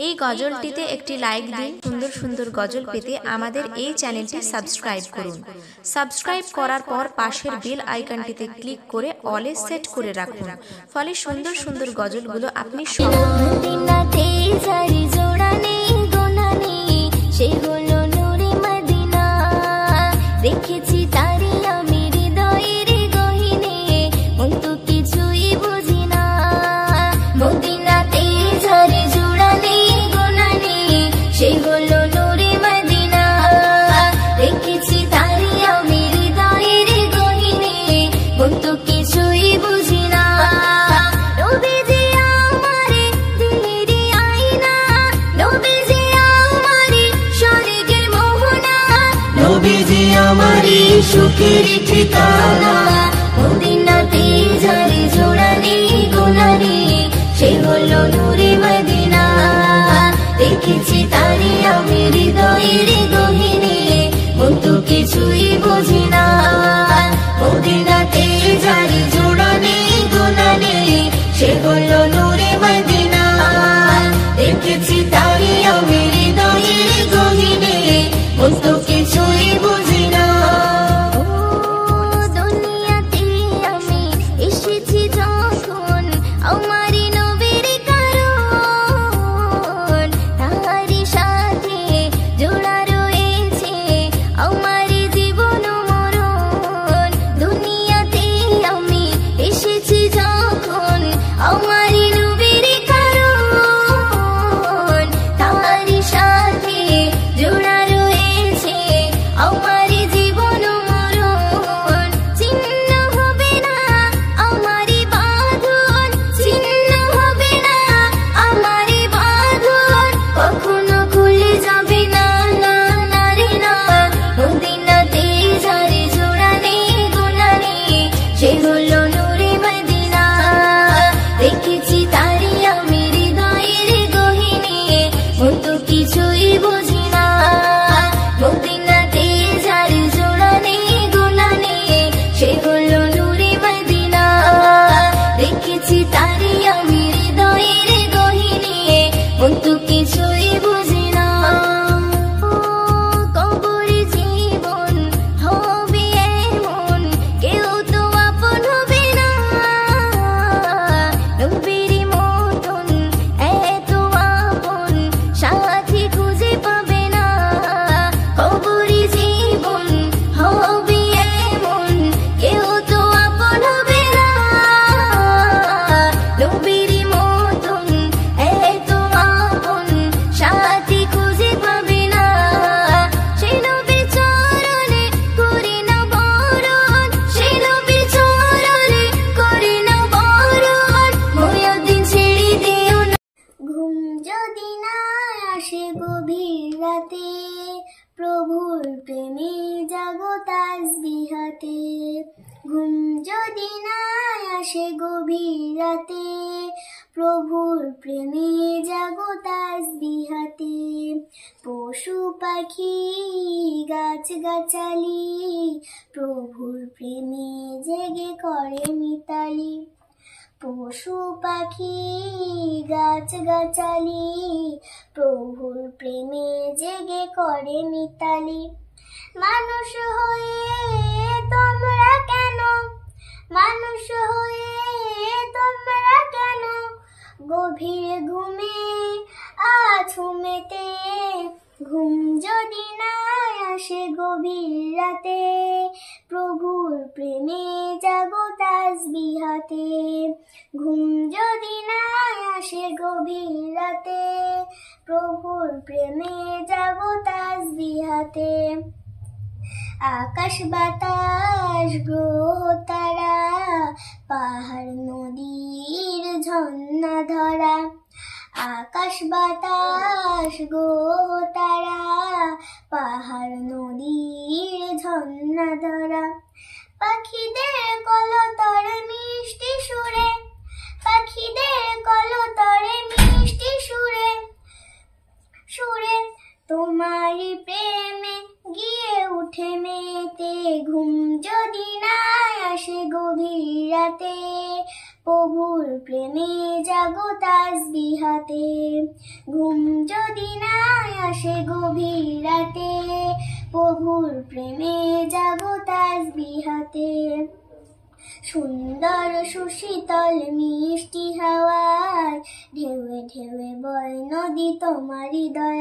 এই গজলটিতে একটি লাইক দিন। সুন্দর সুন্দর গজল পেতে আমাদের এই চ্যানেলটি সাবস্ক্রাইব করুন। সাবস্ক্রাইব করার পর পাশের বেল আইকনটিতে ক্লিক করে অলে সেট করে রাখুন, ফলে সুন্দর সুন্দর গজলগুলো আপনি দেখেছি তারি আমি হৃদয়ের গহিনে, মন তো কিছুই বুঝি না। মদিনাতে ঝরে জোড়া নেই গোনা নেই, সে হলো নূরে মদিনা। দেখেছি তারি আমি হৃদয়ের গহিনে, মন তো কিছুই বুঝি না। নবীজি আমারে দিলেরই আয়না, নবীজি আমারে স্বর্গের মোহনা, নবীজি আমারি সুখের ঠিকানা। মদিনাতে ঝরে জোড়া নেই গোনা নেই, সে হলো নূরে মদিনা। দেখেছি তারি আমি হৃদয়ের গহিনে, মন তো কিছুই বুঝি না। মদিনাতে ঝরে জোড়া নেই গোনা নেই, সে হলো নূরে মদিনা। দেখেছি তারি আমি হৃদয়ের গহিনে, মন তো কিছুই বুঝি না। দুনিয়াতে আমি এসেছি যখন, আমারই নবীর কারণ, তাহারি সাথে জোড়া রয়েছে আমারই জীবন মরণ। দুনিয়াতে আমি এসেছি যখন, আমারই নবীর কারণ, তাহারি সাথে জোড়া রয়েছে আমারই জীবন মরণ। ছিন্ন হবে না আমারই বাঁধন, ছিন্ন হবে না আমারই বাঁধন, কখনো খুলে যাবে না, না না রে না। মদিনাতে ঝরে জোড়া নেই গোনা নেই, সে হলো নূরে মদিনা। দেখেছি তারি আমি হৃদয়ের গহিনে, মন তো কিছুই বুঝি না। মদিনাতে ঝরে জোড়া নেই গোনা নেই, সে হলো নূরে মদিনা। দেখেছি তারি আমি হৃদয়ের গহিনে, মন তো কিছুই বুঝি না। কবরে জীবন হবে এমন, কেউ তো আপন হবে না। নবীর মতন এত আপন সাথী খুঁজে পাবে না। কবরে জীবন হবে এমন, কেউ তো আপন হবে না। নবীর মতন এত আপন সাথী খুঁজে পাবে না। সে নবীর চরণে করে না বরণ, সে নবীর চরণে করে না বরণ, মুয়াজ্জিন ছেড়ে দিও না। ঘুম যদি না আসে গভীর রাতে, প্রভুর প্রেমে জাগো তাসবিহাতে। ঘুম যদি না আসে গভীর রাতে, প্রভুর প্রেমে জাগো তাসবিহাতে। পশু পাখি গাছ গাছালি, প্রভুর প্রেমে জেগে করে মিতালি। পশু পাখি গাছ গাছালি, প্রভুর প্রেমে জেগে করে মিতালি। মানুষ হয়ে তোমরা কেন, মানুষ হয়ে তোমরা কেন, গভীর ঘুমে আছো মেতে। ঘুম যদি না আসে গভীর রাতে, প্রভুর প্রেমে জাগো তাসবিহাতে। ঘুম যদি না আসে গভীর রাতে, প্রভুর প্রেমে জাগো তাসবিহাতে। আকাশ বাতাস গ্রহ তারা, পাহাড় নদীর ঝর্ণা ধরা। আকাশ বাতাস গ্রহ তারা, পাহাড় নদীর ঝর্ণা ধরা। পাখিদের কলতরে মিষ্টি সুরে, পাখিদের কলতরে মিষ্টি সুরে, সুরে তোমারই প্রেমে গিয়ে উঠে মেতে। ঘুম যদি না আসে গভীর রাতে, প্রভুর প্রেমে জাগো তাসবিহাতে, ঘুম যদি না আসে গভীর রাতে, প্রভুর প্রেমে জাগো তাসবিহাতে। সুন্দর সুশীতল মিষ্টি হাওয়ায় ঢেউয়ে ঢেউয়ে বয় নদী তোমারই দয়া।